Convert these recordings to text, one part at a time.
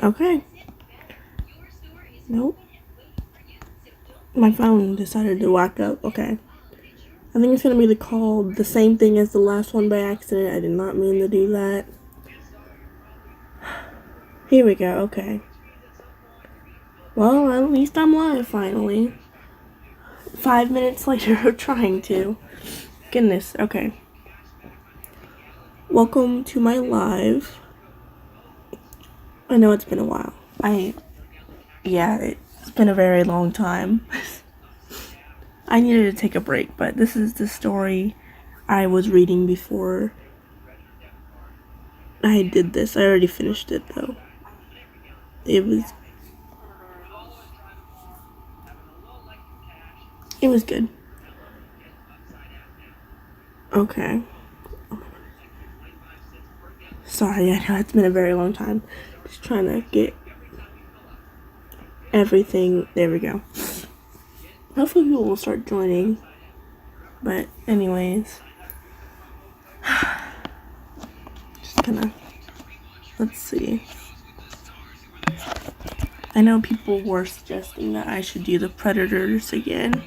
Okay. Nope. My phone decided to whack up. Okay. I think it's going to be called the same thing as the last one by accident. I did not mean to do that. Here we go. Okay. Well, at least I'm live finally. 5 minutes later of trying to. Goodness. Okay. Welcome to my live. I know it's been a while. It's been a very long time. I needed to take a break, but this is the story I was reading before I did this. I already finished it, though. It was good. Okay. Sorry, I know it's been a very long time. Just trying to get everything. There we go. Hopefully people will start joining. But anyways. Just gonna, let's see. I know people were suggesting that I should do the Predators again.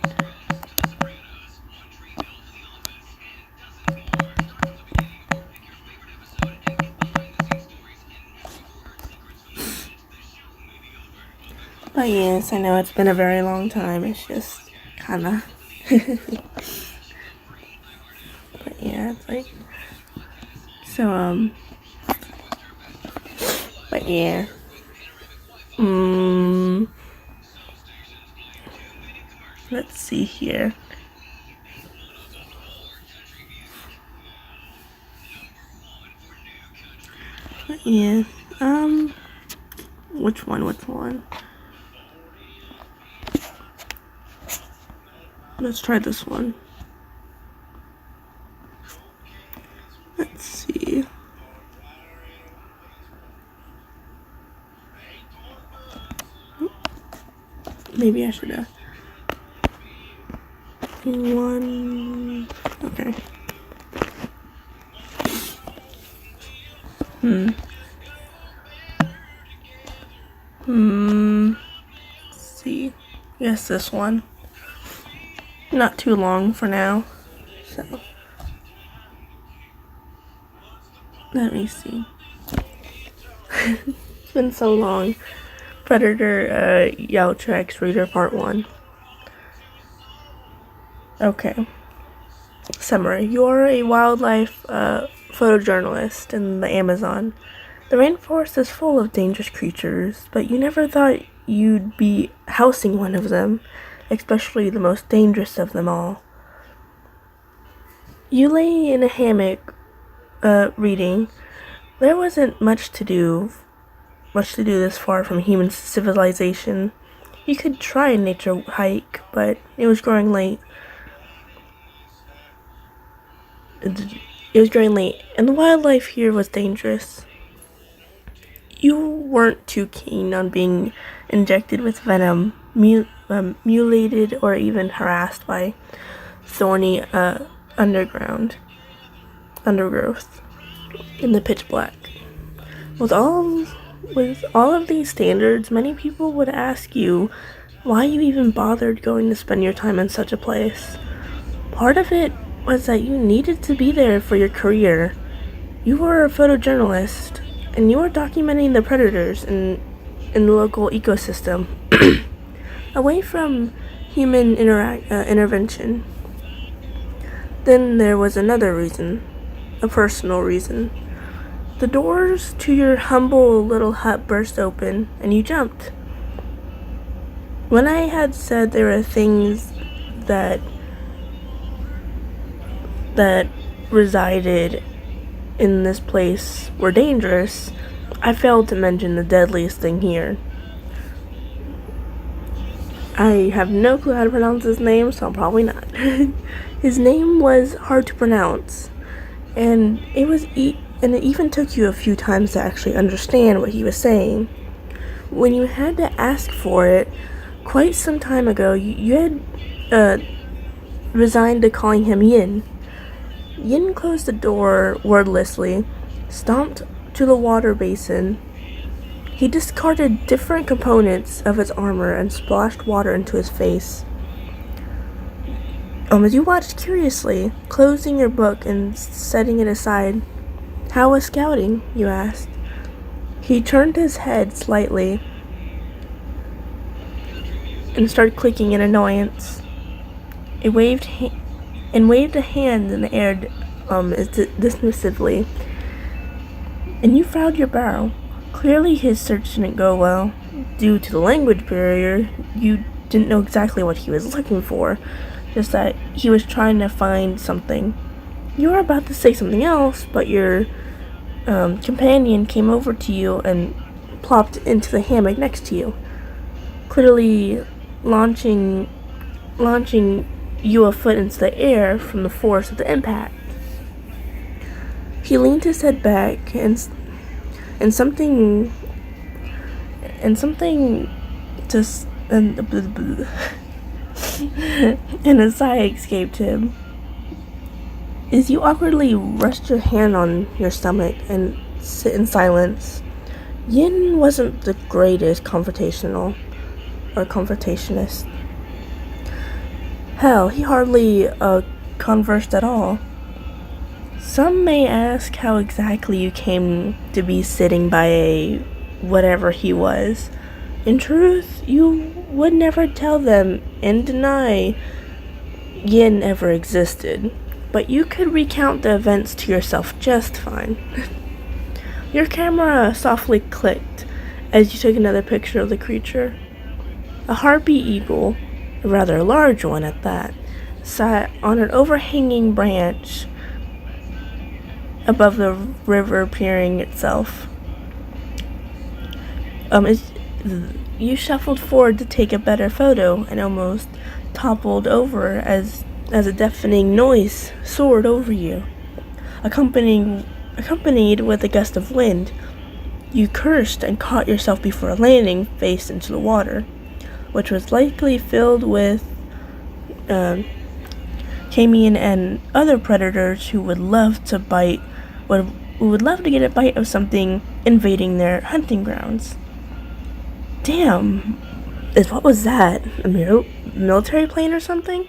But yes, I know it's been a very long time. It's just kinda. But yeah, it's like. So, but yeah. Let's see here. But yeah. Which one? Let's try this one. Let's see. Maybe I should have. One. Okay. Let's see. Yes, this one. Not too long for now. So. Let me see. It's been so long. Predator, Yautrex Reader Part 1. Okay. Summary. You are a wildlife photojournalist in the Amazon. The rainforest is full of dangerous creatures, but you never thought you'd be housing one of them, especially the most dangerous of them all. You lay in a hammock, reading. There wasn't much to do this far from human civilization. You could try a nature hike, but it was growing late. And the wildlife here was dangerous. You weren't too keen on being injected with venom, mutilated, or even harassed by thorny undergrowth in the pitch black. With all of these standards, many people would ask you why you even bothered going to spend your time in such a place. Part of it was that you needed to be there for your career. You were a photojournalist, and you were documenting the predators in the local ecosystem, away from human intervention. Then there was another reason, a personal reason. The doors to your humble little hut burst open, and you jumped. When I had said there were things that resided in this place were dangerous, I failed to mention the deadliest thing here. I have no clue how to pronounce his name, so I'm probably not. His name was hard to pronounce, and it even took you a few times to actually understand what he was saying. When you had to ask for it, quite some time ago, you had resigned to calling him Yin. Yin closed the door wordlessly, stomped to the water basin, He discarded different components of his armor and splashed water into his face. As you watched curiously, closing your book and setting it aside. "How was scouting?" you asked. He turned his head slightly and started clicking in annoyance. It waved a hand in the air dismissively. "And you frowned your brow. Clearly his search didn't go well. Due to the language barrier, you didn't know exactly what he was looking for, just that he was trying to find something. You were about to say something else, but your companion came over to you and plopped into the hammock next to you, clearly launching you a foot into the air from the force of the impact." He leaned his head back and something just and a sigh escaped him as you awkwardly rest your hand on your stomach and sit in silence. Yin wasn't the greatest confrontationist. Hell, he hardly conversed at all. Some may ask how exactly you came to be sitting by a whatever he was. In truth, you would never tell them and deny Yin ever existed, but you could recount the events to yourself just fine. Your camera softly clicked as you took another picture of the creature. A harpy eagle, a rather large one at that, sat on an overhanging branch above the river peering itself. As you shuffled forward to take a better photo and almost toppled over as a deafening noise soared over you, accompanied with a gust of wind. You cursed and caught yourself before landing face into the water, which was likely filled with Camion and other predators who would love to get a bite of something invading their hunting grounds. Damn, what was that? A military plane or something?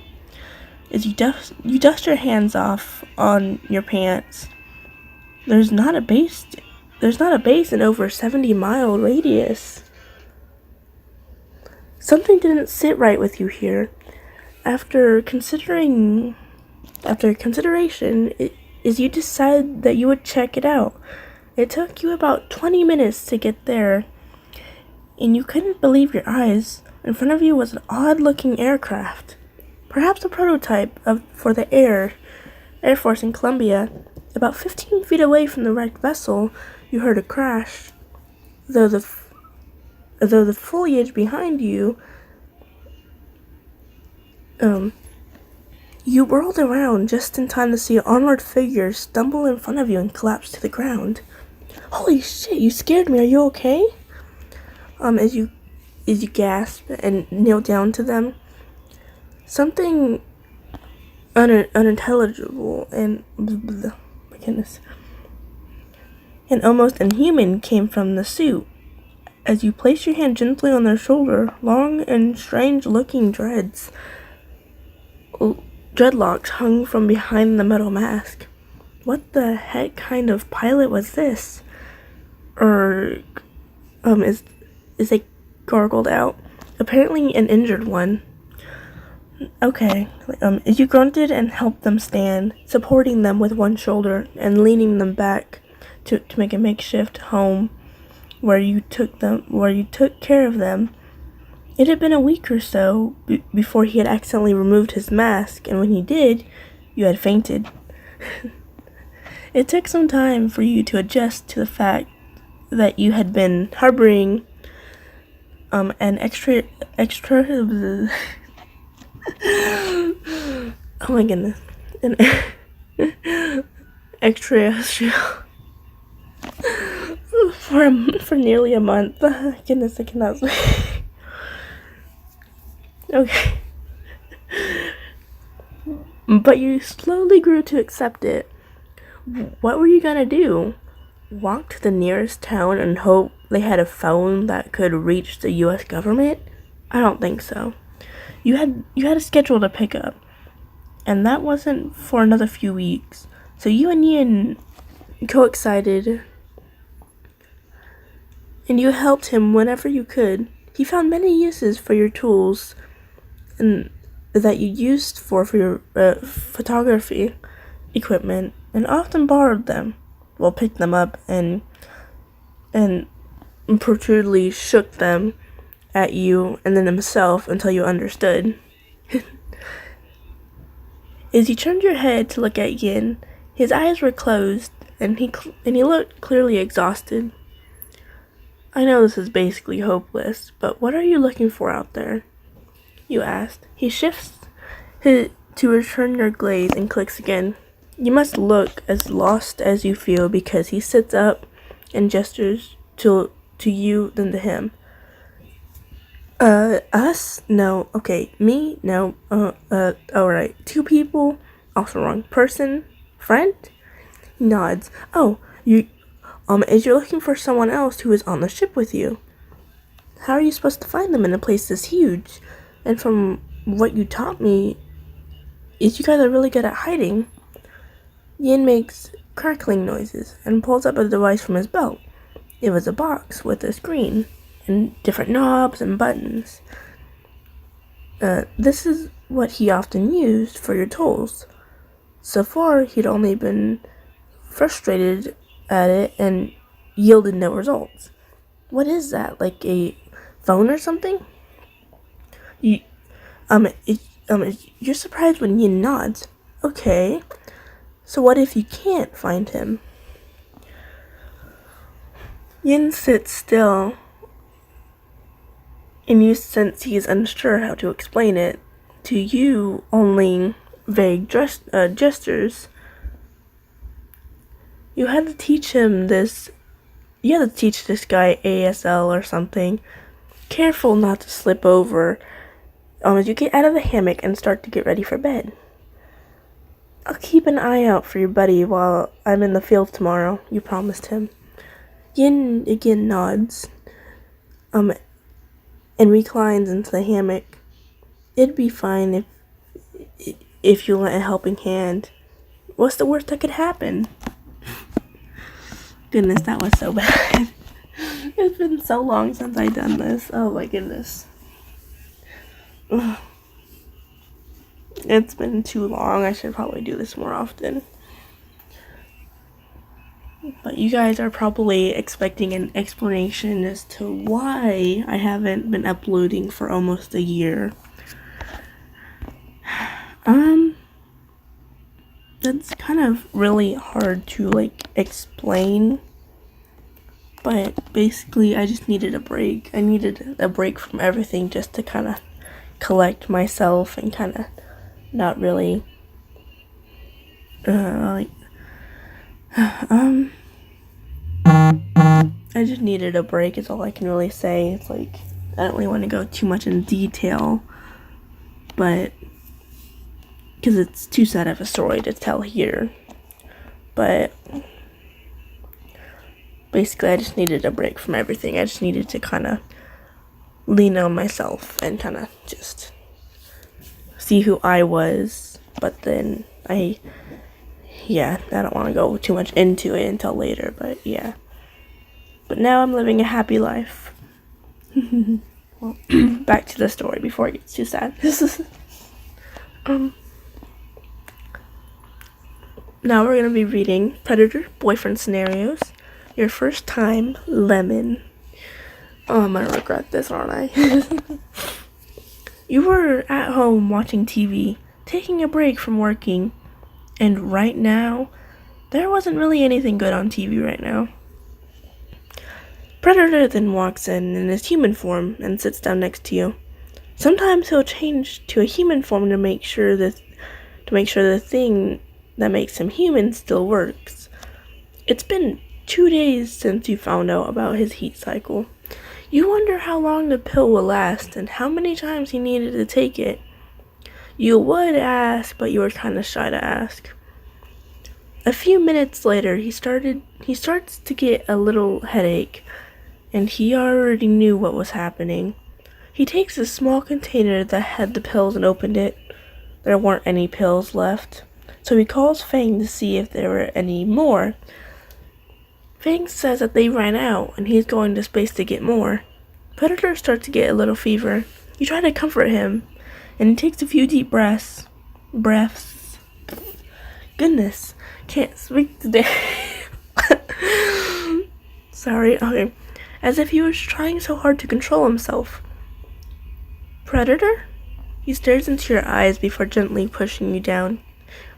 As you dust your hands off on your pants. There's not a base in over 70-mile radius. Something didn't sit right with you here. After consideration, you decided that you would check it out. It took you about 20 minutes to get there, and you couldn't believe your eyes. In front of you was an odd-looking aircraft, perhaps a prototype for the Air Force in Columbia. About 15 feet away from the wrecked vessel, you heard a crash, though the foliage behind you, you whirled around just in time to see an armored figure stumble in front of you and collapse to the ground. "Holy shit, you scared me, are you okay?" As you gasped and knelt down to them, something unintelligible and my goodness, and almost inhuman came from the suit. As you placed your hand gently on their shoulder, long and strange-looking dreadlocks hung from behind the metal mask. What the heck kind of pilot was this? Is they gargled out. Apparently an injured one. Okay. As you grunted and helped them stand, supporting them with one shoulder and leaning them back to make a makeshift home where you took care of them. It had been a week or so before he had accidentally removed his mask, and when he did, you had fainted. It took some time for you to adjust to the fact that you had been harboring an extra oh my goodness, an extraterrestrial for nearly a month. Goodness, I cannot speak. Okay. But you slowly grew to accept it. What were you gonna do? Walk to the nearest town and hope they had a phone that could reach the US government? I don't think so. You had a schedule to pick up, and that wasn't for another few weeks. So you and Yin coexcited, and you helped him whenever you could. He found many uses for your tools, and that you used for your photography equipment, and often borrowed them. Well, picked them up and protrudely shook them at you and then himself until you understood. As you turned your head to look at Yin, his eyes were closed, and he looked clearly exhausted. I know this is basically hopeless, but what are you looking for out there? You asked. He shifts to return your gaze and clicks again. You must look as lost as you feel, because he sits up and gestures to you, then to him. Us? No. Okay, me? No. Alright. 2 people? Also wrong. Person? Friend? He nods. Oh, as you're looking for someone else who is on the ship with you. How are you supposed to find them in a place this huge? And from what you taught me, is you guys are really good at hiding. Yin makes crackling noises and pulls up a device from his belt. It was a box with a screen and different knobs and buttons. This is what he often used for your tools. So far, he'd only been frustrated at it and yielded no results. What is that? Like a phone or something? You're surprised when Yin nods. Okay. So what if you can't find him? Yin sits still, and you sense he is unsure how to explain it. To you, only vague gestures. You had to teach this guy ASL or something. Careful not to slip over as you get out of the hammock and start to get ready for bed. I'll keep an eye out for your buddy while I'm in the field tomorrow, you promised him. Yin again nods, and reclines into the hammock. It'd be fine if you lent a helping hand. What's the worst that could happen? Goodness, that was so bad. It's been so long since I've done this. Oh my goodness. Ugh. It's been too long. I should probably do this more often. But you guys are probably expecting an explanation as to why I haven't been uploading for almost a year. That's kind of really hard to explain. But basically I just needed a break. I needed a break from everything just to kind of collect myself and kind of not really I just needed a break is all I can really say. It's I don't really want to go too much in detail, but because it's too sad of a story to tell here. But basically I just needed a break from everything. I just needed to kind of lean on myself and kind of just see who I was. But then I don't want to go too much into it until later, but yeah. But now I'm living a happy life. Well, back to the story before it gets too sad. Now we're going to be reading Predator Boyfriend Scenarios. Your First Time, Lemon. Oh, I'm going to regret this, aren't I? You were at home watching TV, taking a break from working, and right now, there wasn't really anything good on TV right now. Predator then walks in his human form and sits down next to you. Sometimes he'll change to a human form to make sure the thing that makes him human still works. It's been 2 days since you found out about his heat cycle. You wonder how long the pill will last and how many times he needed to take it. You would ask, but you were kind of shy to ask. A few minutes later, he starts to get a little headache, and he already knew what was happening. He takes a small container that had the pills and opened it. There weren't any pills left, so he calls Fang to see if there were any more. Fang says that they ran out, and he's going to space to get more. Predator starts to get a little fever. You try to comfort him, and he takes a few deep breaths. Goodness, can't speak today. Sorry, okay. As if he was trying so hard to control himself. Predator? He stares into your eyes before gently pushing you down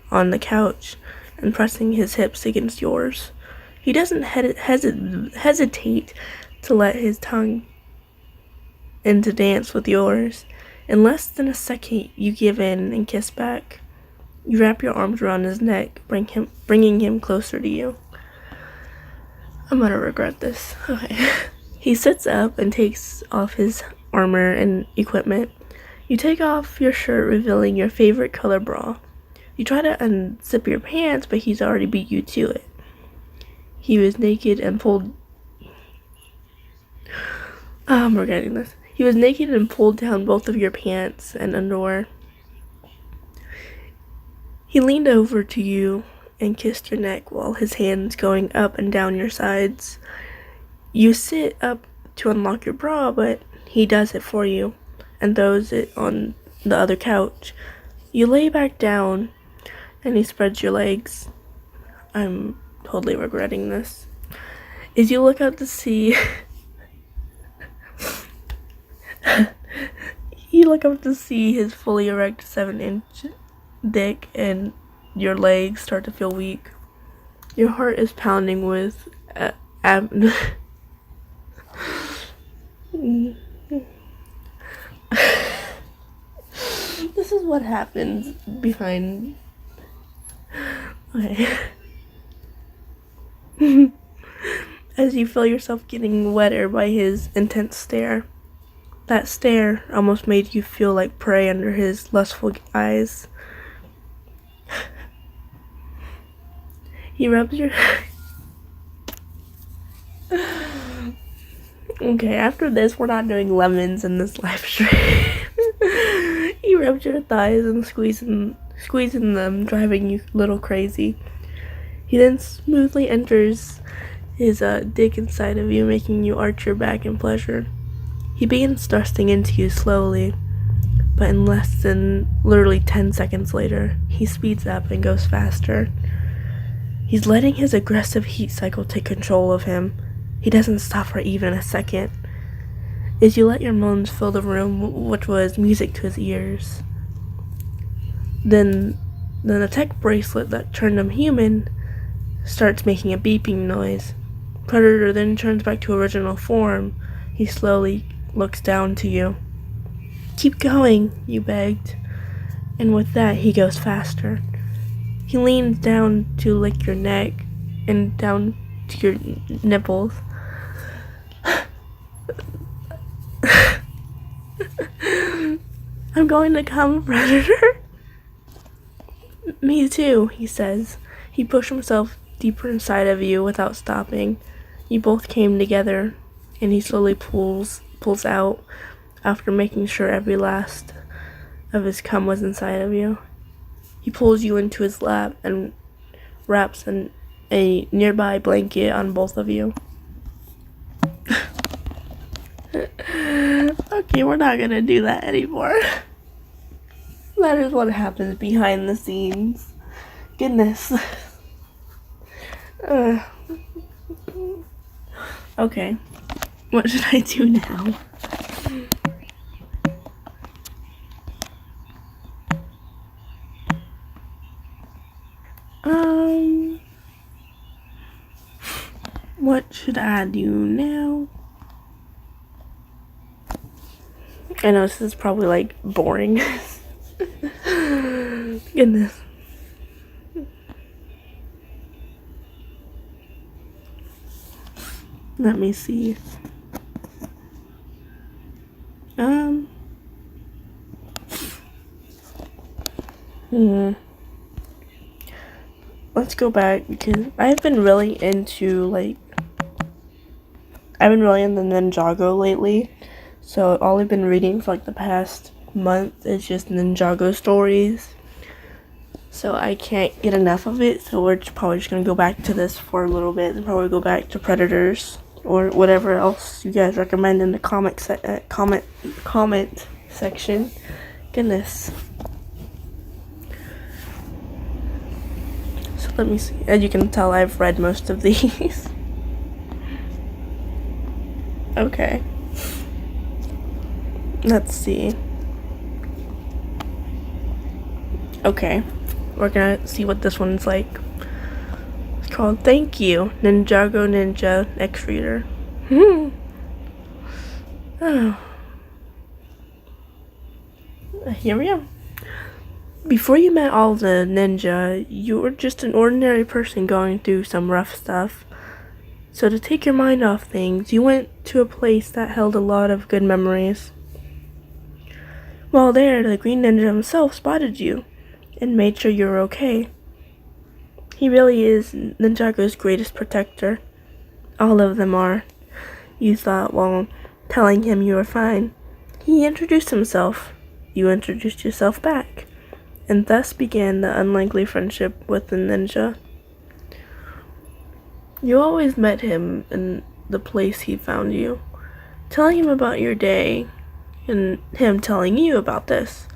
on the couch and pressing his hips against yours. He doesn't hesitate to let his tongue in to dance with yours. In less than a second, you give in and kiss back. You wrap your arms around his neck, bringing him closer to you. I'm gonna regret this. Okay. He sits up and takes off his armor and equipment. You take off your shirt, revealing your favorite color bra. You try to unzip your pants, but he's already beat you to it. He was naked and pulled... I'm regretting this. He was naked and pulled down both of your pants and underwear. He leaned over to you and kissed your neck while his hands going up and down your sides. You sit up to unlock your bra, but he does it for you and throws it on the other couch. You lay back down and he spreads your legs. I'm totally regretting this. As you look out to see you look up to see his fully erect 7-inch dick and your legs start to feel weak. Your heart is pounding with This is what happens behind... Okay. As you feel yourself getting wetter by his intense stare. That stare almost made you feel like prey under his lustful eyes. He rubs your... Okay, after this, we're not doing lemons in this live stream. He rubs your thighs and squeezing them, driving you a little crazy. He then smoothly enters his dick inside of you, making you arch your back in pleasure. He begins thrusting into you slowly, but in less than literally 10 seconds later, he speeds up and goes faster. He's letting his aggressive heat cycle take control of him. He doesn't stop for even a second. As you let your moans fill the room, which was music to his ears. Then the tech bracelet that turned him human starts making a beeping noise. Predator then turns back to original form. He slowly looks down to you. "Keep going," you begged. And with that, he goes faster. He leans down to lick your neck and down to your nipples. "I'm going to come, Predator." "Me too," he says. He pushed himself deeper inside of you without stopping. You both came together, and he slowly pulls out after making sure every last of his cum was inside of you. He pulls you into his lap and wraps a nearby blanket on both of you. Okay, we're not gonna do that anymore. That is what happens behind the scenes. Goodness. Okay, what should I do now? What should I do now? I know this is probably like boring. Goodness. Let me see. Let's go back because I've been really into like I've been really in the Ninjago lately, so all I've been reading for like the past month is just Ninjago stories. So I can't get enough of it, so we're probably just gonna go back to this for a little bit and probably go back to Predators or whatever else you guys recommend in the comment section. Goodness. So let me see. As you can tell, I've read most of these. Okay. Let's see. Okay. We're gonna see what this one's like. It's called Thank You, Ninjago Ninja X Reader. Oh. Here we go. Before you met all the ninja, you were just an ordinary person going through some rough stuff. So to take your mind off things, you went to a place that held a lot of good memories. While there, the Green Ninja himself spotted you and made sure you were okay. He really is Ninjago's greatest protector. All of them are, you thought while telling him you were fine. He introduced himself. You introduced yourself back. And thus began the unlikely friendship with the ninja. You always met him in the place he found you, telling him about your day, and him telling you about his.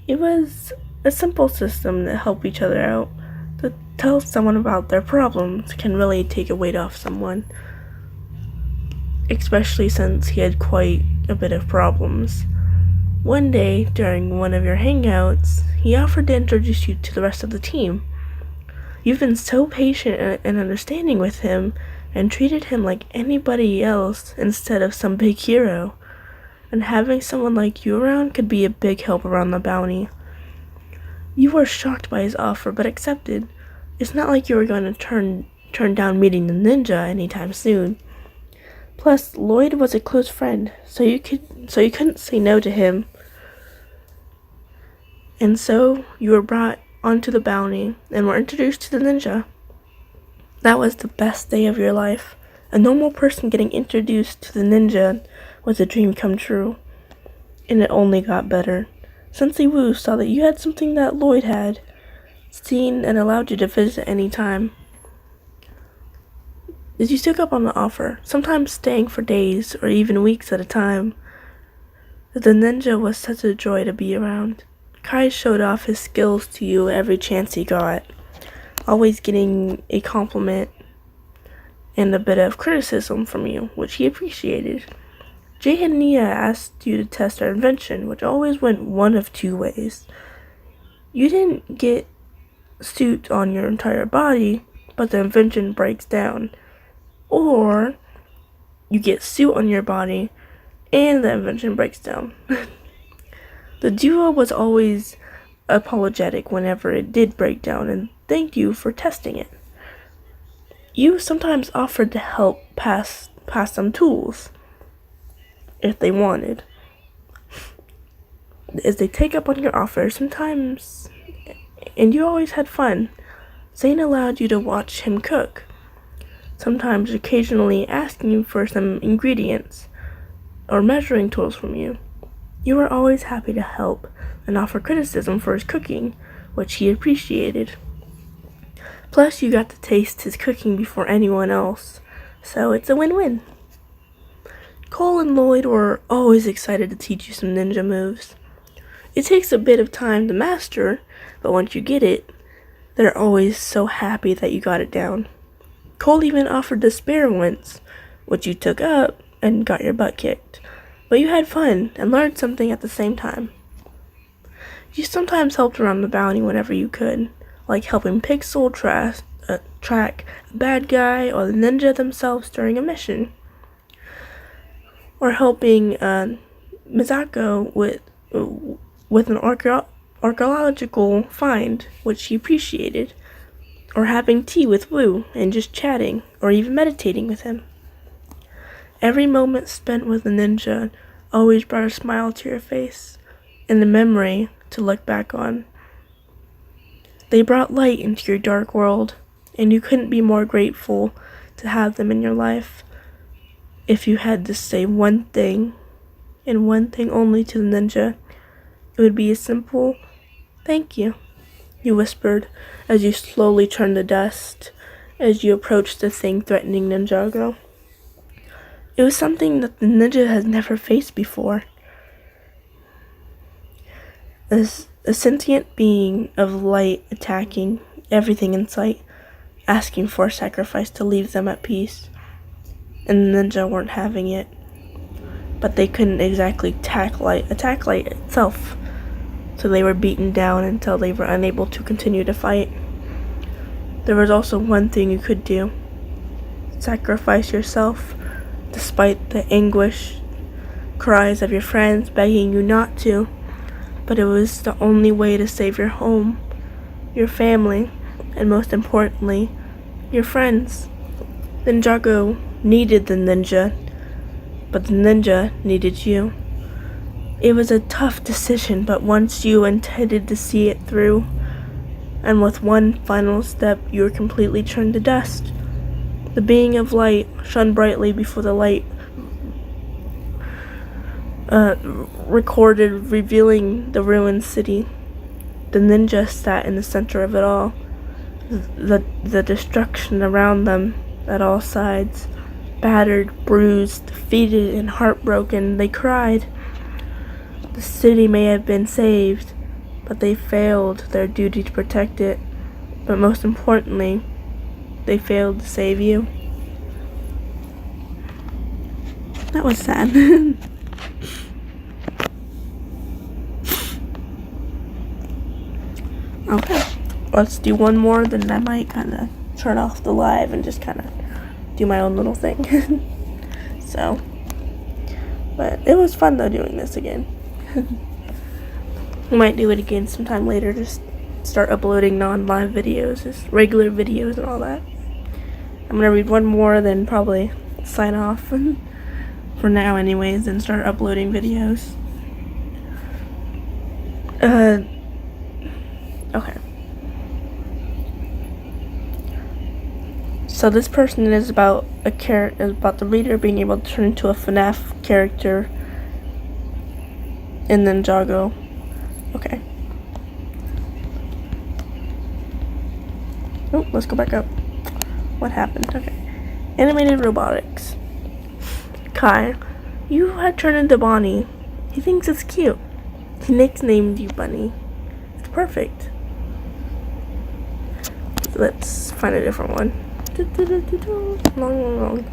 It was a simple system that helped each other out. To tell someone about their problems can really take a weight off someone, especially since he had quite a bit of problems. One day, during one of your hangouts, he offered to introduce you to the rest of the team. You've been so patient and understanding with him and treated him like anybody else instead of some big hero. And having someone like you around could be a big help around the bounty. You were shocked by his offer, but accepted. It's not like you were going to turn down meeting the ninja anytime soon. Plus, Lloyd was a close friend, so you couldn't say no to him. And so you were brought onto the bounty and were introduced to the ninja. That was the best day of your life. A normal person getting introduced to the ninja was a dream come true. And it only got better. Sensei Wu saw that you had something that Lloyd had, seen and allowed you to visit any time. As you took up on the offer, sometimes staying for days or even weeks at a time, the ninja was such a joy to be around. Kai showed off his skills to you every chance he got, always getting a compliment and a bit of criticism from you, which he appreciated. Jay and Nia asked you to test their invention, which always went one of two ways. You didn't get suit on your entire body, but the invention breaks down. Or you get suit on your body and the invention breaks down. The duo was always apologetic whenever it did break down and thanked you for testing it. You sometimes offered to help pass some tools if they wanted. As they take up on your offer sometimes, and you always had fun. Zane allowed you to watch him cook, sometimes occasionally asking you for some ingredients or measuring tools from you. You were always happy to help and offer criticism for his cooking, which he appreciated. Plus, you got to taste his cooking before anyone else, so it's a win-win. Cole and Lloyd were always excited to teach you some ninja moves. It takes a bit of time to master, but once you get it, they're always so happy that you got it down. Cole even offered to spare once, which you took up and got your butt kicked. But you had fun and learned something at the same time. You sometimes helped around the bounty whenever you could, like helping Pixel track a bad guy or the ninja themselves during a mission, or helping Mizako with an archaeological find, which he appreciated, or having tea with Wu and just chatting, or even meditating with him. Every moment spent with the ninja always brought a smile to your face, and a memory to look back on. They brought light into your dark world, and you couldn't be more grateful to have them in your life. If you had to say one thing, and one thing only, to the ninja, it would be a simple thank you, you whispered as you slowly turned to dust as you approached the thing threatening Ninjago. It was something that the ninja had never faced before. As a sentient being of light attacking everything in sight, asking for a sacrifice to leave them at peace. And the ninja weren't having it. But they couldn't exactly attack light itself. So they were beaten down until they were unable to continue to fight. There was also one thing you could do. Sacrifice yourself, despite the anguish cries of your friends begging you not to. But it was the only way to save your home, your family, and most importantly, your friends. Ninjago needed the ninja, but the ninja needed you. It was a tough decision, but once you intended to see it through, and with one final step, you were completely turned to dust. The being of light shone brightly before the light recorded, revealing the ruined city. The ninja sat in the center of it all. The destruction around them at all sides. Battered, bruised, defeated, and heartbroken, they cried. The city may have been saved, but they failed their duty to protect it. But most importantly, they failed to save you. That was sad. Okay, let's do one more, then I might kind of turn off the live and just kind of do my own little thing. So, but it was fun though doing this again. We might do it again sometime later, just start uploading non-live videos, just regular videos and all that. I'm gonna read one more, then probably sign off for now anyways, and start uploading videos. Okay. So this person is about the reader being able to turn into a FNAF character in Ninjago. Okay. Oh, let's go back up. What happened? Okay. Animated robotics. Kai, you had turned into Bonnie. He thinks it's cute. He nicknamed you Bunny. It's perfect. Let's find a different one. Long.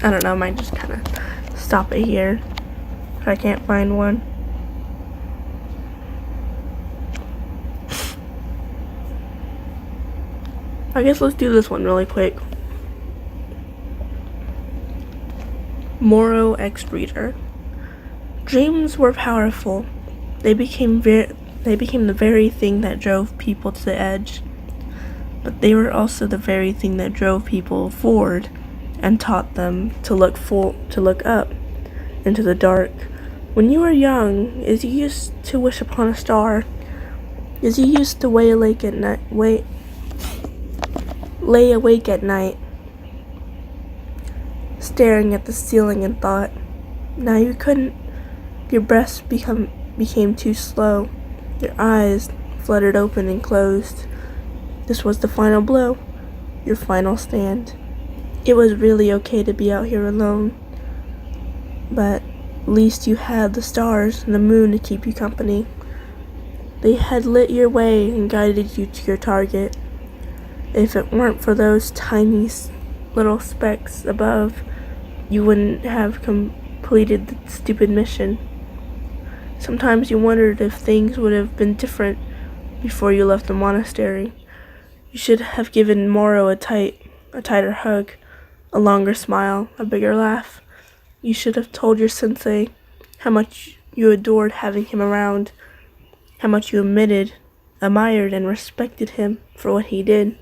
I don't know, I might just kind of stop it here if I can't find one. I guess let's do this one really quick. Moro X Reader. Dreams were powerful. They became the very thing that drove people to the edge. But they were also the very thing that drove people forward and taught them to look up into the dark. When you were young, as you used to wish upon a star, as you used to lay awake at night, staring at the ceiling and thought, now you couldn't. Your breaths became too slow. Your eyes fluttered open and closed. This was the final blow, your final stand. It was really okay to be out here alone, but at least you had the stars and the moon to keep you company. They had lit your way and guided you to your target. If it weren't for those tiny little specks above, you wouldn't have completed the stupid mission. Sometimes you wondered if things would have been different before you left the monastery. You should have given Moro a tighter hug, a longer smile, a bigger laugh. You should have told your sensei how much you adored having him around, how much you admired and respected him for what he did.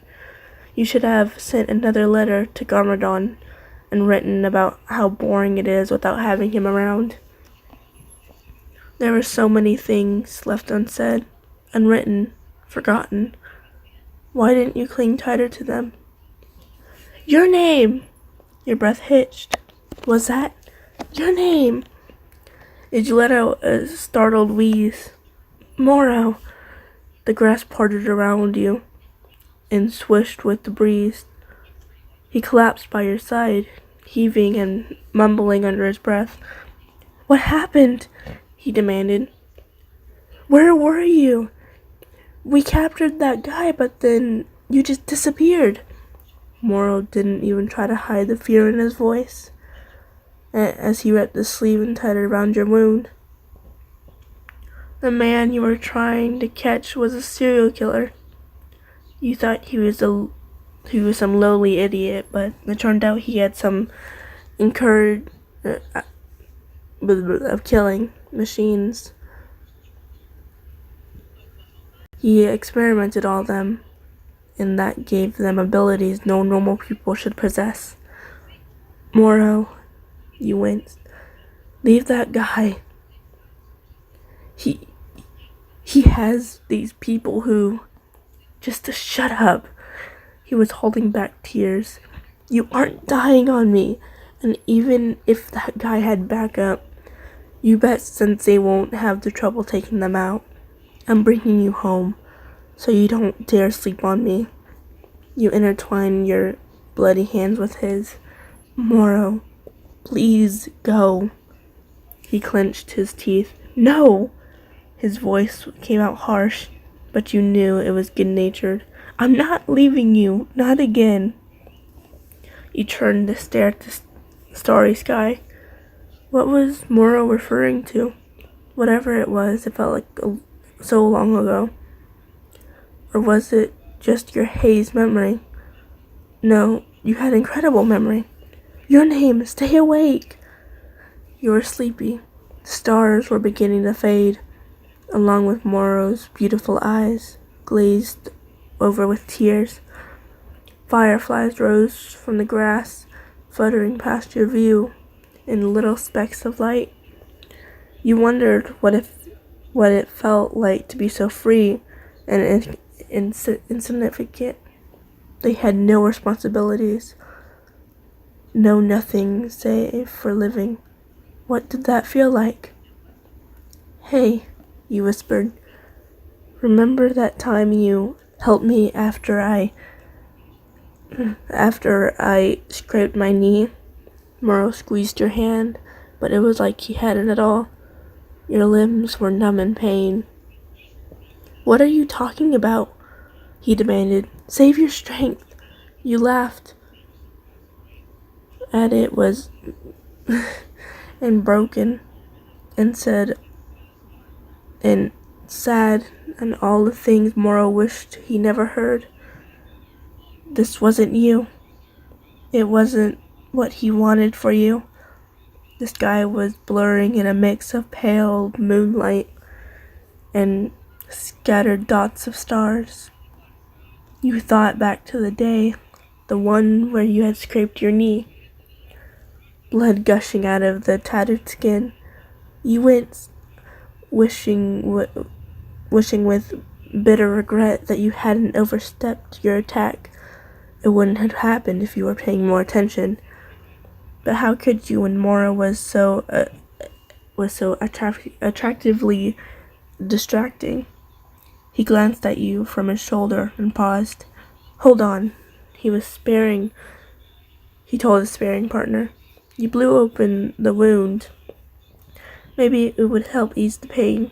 You should have sent another letter to Garmadon and written about how boring it is without having him around. There were so many things left unsaid, unwritten, forgotten. Why didn't you cling tighter to them? Your name! Your breath hitched. Was that your name? Did you let out a startled wheeze? Moro! The grass parted around you and swished with the breeze. He collapsed by your side, heaving and mumbling under his breath. What happened? He demanded. Where were you? We captured that guy, but then you just disappeared. Moro didn't even try to hide the fear in his voice as he wrapped the sleeve and tied it around your wound. The man you were trying to catch was a serial killer. You thought he was some lowly idiot, but it turned out he had some incurred of killing machines. He experimented all them, and that gave them abilities no normal people should possess. Moro, you winced. Leave that guy. He has these people who... Just to shut up. He was holding back tears. You aren't dying on me. And even if that guy had backup, you bet Sensei won't have the trouble taking them out. I'm bringing you home, so you don't dare sleep on me. You intertwine your bloody hands with his. Moro, please go. He clenched his teeth. No! His voice came out harsh, but you knew it was good-natured. I'm not leaving you, not again. You turned to stare at the starry sky. What was Moro referring to? Whatever it was, it felt like so long ago. Or was it just your haze memory? No, you had incredible memory. Your name, stay awake. You were sleepy. The stars were beginning to fade, along with Moro's beautiful eyes, glazed over with tears. Fireflies rose from the grass, fluttering past your view in little specks of light. You wondered what it felt like to be so free and insignificant. They had no responsibilities, no nothing save for living. What did that feel like? Hey, you whispered. Remember that time you helped me after I scraped my knee? Moro squeezed your hand, but it was like he hadn't at all. Your limbs were numb in pain. What are you talking about? He demanded. Save your strength. You laughed at it was and broken and said and sad and all the things Moro wished he never heard. This wasn't you. It wasn't what he wanted for you. The sky was blurring in a mix of pale moonlight and scattered dots of stars. You thought back to the day, the one where you had scraped your knee, blood gushing out of the tattered skin. You winced, wishing with bitter regret that you hadn't overstepped your attack. It wouldn't have happened if you were paying more attention. But how could you when Moro was so attractively distracting? He glanced at you from his shoulder and paused. Hold on. He told his sparring partner. You blew open the wound. Maybe it would help ease the pain.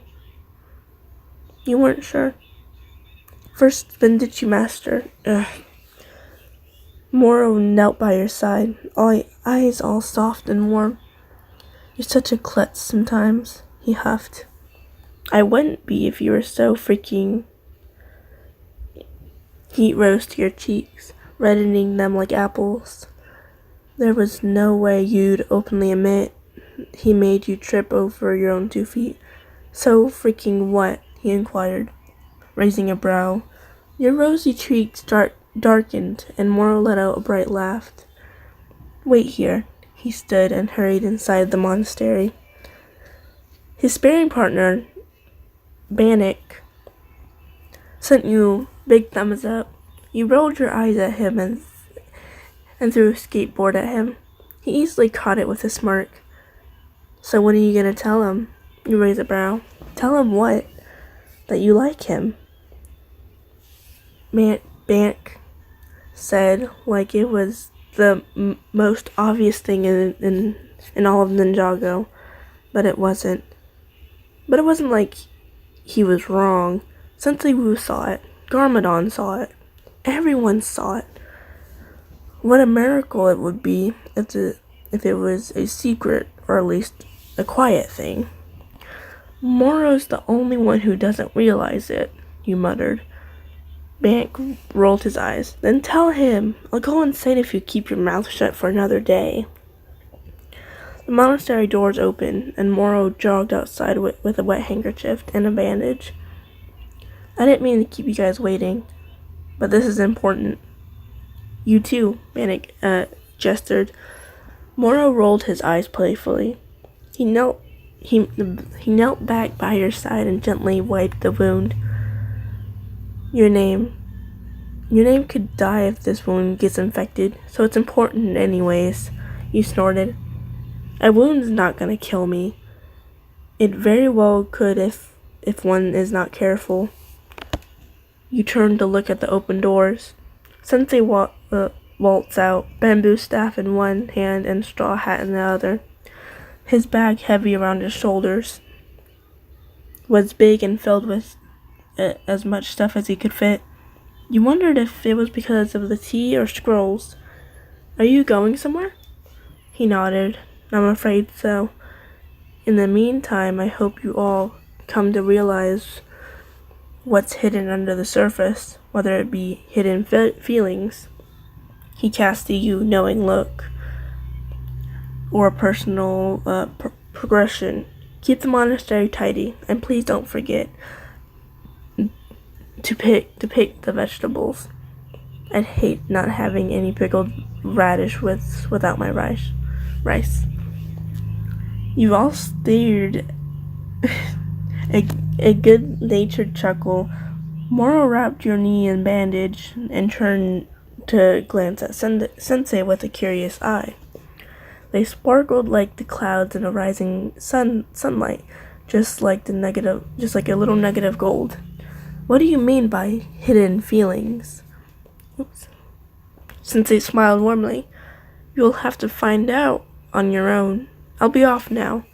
You weren't sure. First spin did you master? Ugh. Moro knelt by your side, eyes all soft and warm. You're such a klutz sometimes, he huffed. I wouldn't be if you were so freaking... Heat rose to your cheeks, reddening them like apples. There was no way you'd openly admit he made you trip over your own 2 feet. So freaking what? He inquired, raising a brow. Your rosy cheeks darkened, and Moro let out a bright laugh. Wait here. He stood and hurried inside the monastery. His sparring partner, Bannock, sent you big thumbs up. You rolled your eyes at him and threw a skateboard at him. He easily caught it with a smirk. So what are you gonna tell him? You raise a brow. Tell him what? That you like him. Bannock said like it was the most obvious thing in all of Ninjago, but it wasn't. But it wasn't like he was wrong. Sensei Wu saw it. Garmadon saw it. Everyone saw it. What a miracle it would be if it was a secret, or at least a quiet thing. Moro's the only one who doesn't realize it, you muttered. Bank rolled his eyes. Then tell him. I'll go insane if you keep your mouth shut for another day. The monastery doors opened, and Moro jogged outside with a wet handkerchief and a bandage. I didn't mean to keep you guys waiting, but this is important. You too, Bannock gestured. Moro rolled his eyes playfully. He knelt back by your side and gently wiped the wound. Your name could die if this wound gets infected, so it's important anyways, you snorted. A wound's not gonna kill me. It very well could if one is not careful. You turned to look at the open doors. Sensei waltzed out, bamboo staff in one hand and straw hat in the other. His bag, heavy around his shoulders, was big and filled with as much stuff as he could fit. You wondered if it was because of the tea or scrolls. Are you going somewhere? He nodded. I'm afraid so. In the meantime, I hope you all come to realize what's hidden under the surface, whether it be hidden feelings. He cast a you knowing look, or a personal progression. Keep the monastery tidy, and please don't forget to pick the vegetables. I'd hate not having any pickled radish without my rice. You all stared. A good-natured chuckle. Moro wrapped your knee in bandage and turned to glance at Sensei with a curious eye. They sparkled like the clouds in a rising sunlight, just like a little nugget of gold. What do you mean by hidden feelings? Oops. Sensei smiled warmly. You'll have to find out on your own. I'll be off now.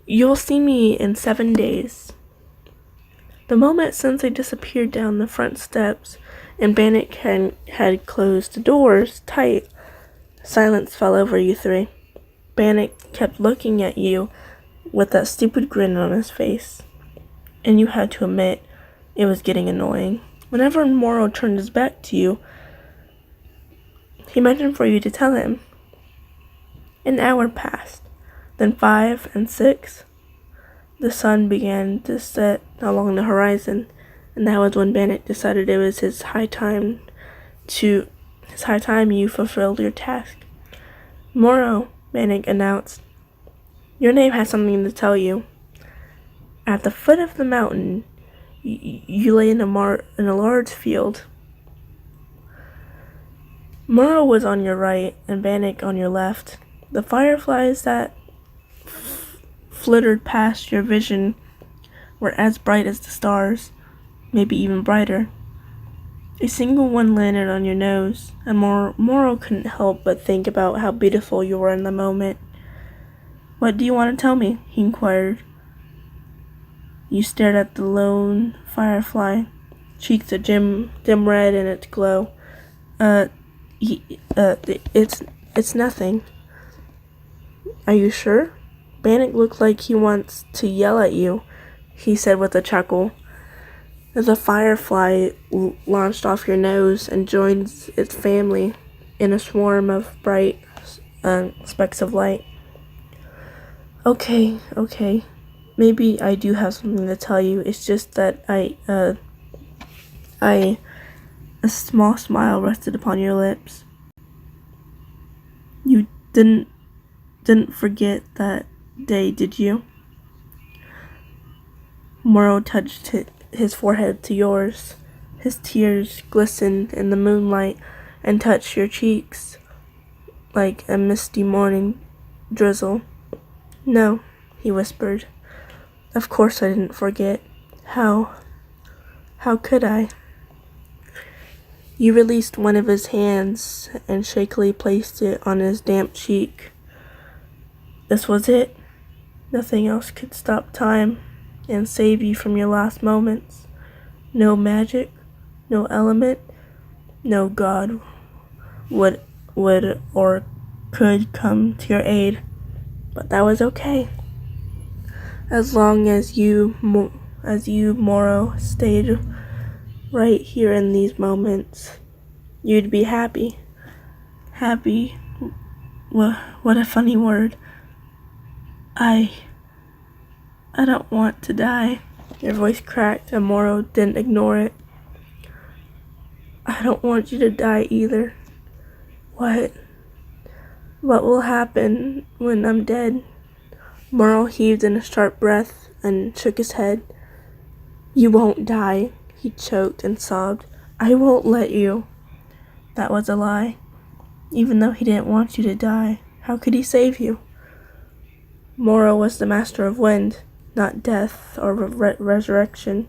You'll see me in 7 days. The moment Sensei disappeared down the front steps and Bannock had closed the doors tight, silence fell over you three. Bannock kept looking at you with that stupid grin on his face, and you had to admit it was getting annoying. Whenever Moro turned his back to you, he mentioned for you to tell him. An hour passed, then 5 and 6. The sun began to set along the horizon, and that was when Bannock decided it was his high time you fulfilled your task. Moro, Bannock announced, your name has something to tell you. At the foot of the mountain, you lay in a large field. Moro was on your right and Bannock on your left. The fireflies that flittered past your vision were as bright as the stars, maybe even brighter. A single one landed on your nose, and Moro couldn't help but think about how beautiful you were in the moment. What do you want to tell me? He inquired. You stared at the lone firefly, cheeks a dim red in its glow. It's nothing. Are you sure? Bannock looked like he wants to yell at you, he said with a chuckle. The firefly launched off your nose and joined its family in a swarm of bright specks of light. Okay. Maybe I do have something to tell you. It's just that a small smile rested upon your lips. You Didn't forget that day, did you? Moro touched his forehead to yours. His tears glistened in the moonlight and touched your cheeks like a misty morning drizzle. No, he whispered. Of course I didn't forget. How could I? You released one of his hands and shakily placed it on his damp cheek. This was it. Nothing else could stop time and save you from your last moments. No magic, no element, no God would or could come to your aid. But that was okay. As long as you, Moro, stayed right here in these moments, you'd be happy. Happy? What a funny word. I don't want to die. Your voice cracked and Moro didn't ignore it. I don't want you to die either. What will happen when I'm dead? Moro heaved in a sharp breath and shook his head. You won't die, he choked and sobbed. I won't let you. That was a lie. Even though he didn't want you to die, how could he save you? Moro was the master of wind, not death or resurrection.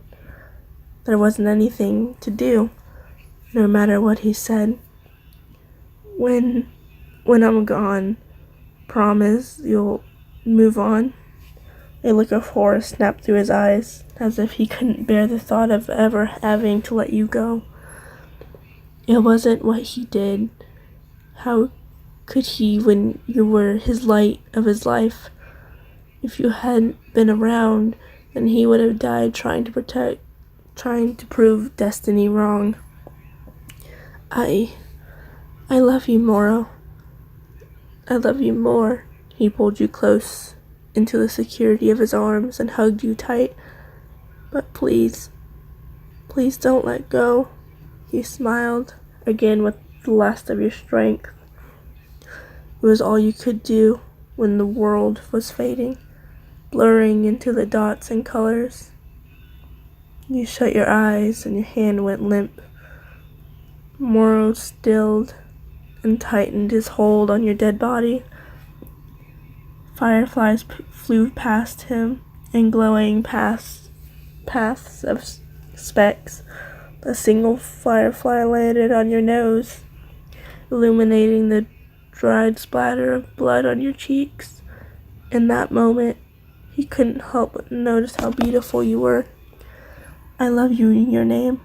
There wasn't anything to do, no matter what he said. When I'm gone, promise you'll move on. A look of horror snapped through his eyes, as if he couldn't bear the thought of ever having to let you go. It wasn't what he did. How could he when you were his light of his life? If you hadn't been around, then he would have died trying to prove destiny wrong. I love you, Moro. I love you more. He pulled you close into the security of his arms and hugged you tight. But please don't let go. He smiled, again with the last of your strength. It was all you could do when the world was fading, blurring into the dots and colors. You shut your eyes and your hand went limp. Moro stilled and tightened his hold on your dead body. Fireflies flew past him in glowing paths of specks. A single firefly landed on your nose, illuminating the dried splatter of blood on your cheeks. In that moment, he couldn't help but notice how beautiful you were. I love you in your name.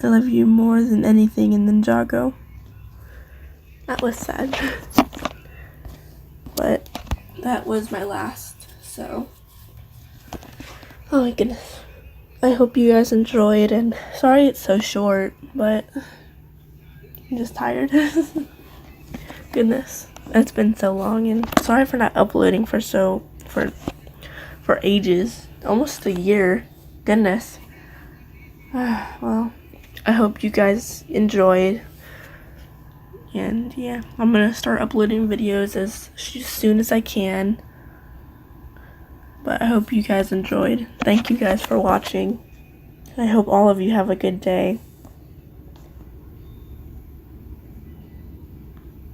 I love you more than anything in Ninjago. That was sad. But that was my last, so. Oh my goodness. I hope you guys enjoyed, and sorry it's so short, but I'm just tired. Goodness, it's been so long, and sorry for not uploading for ages, almost a year. Goodness. Well, I hope you guys enjoyed, and yeah, I'm gonna start uploading videos as soon as I can. But I hope you guys enjoyed. Thank you guys for watching. I hope all of you have a good day.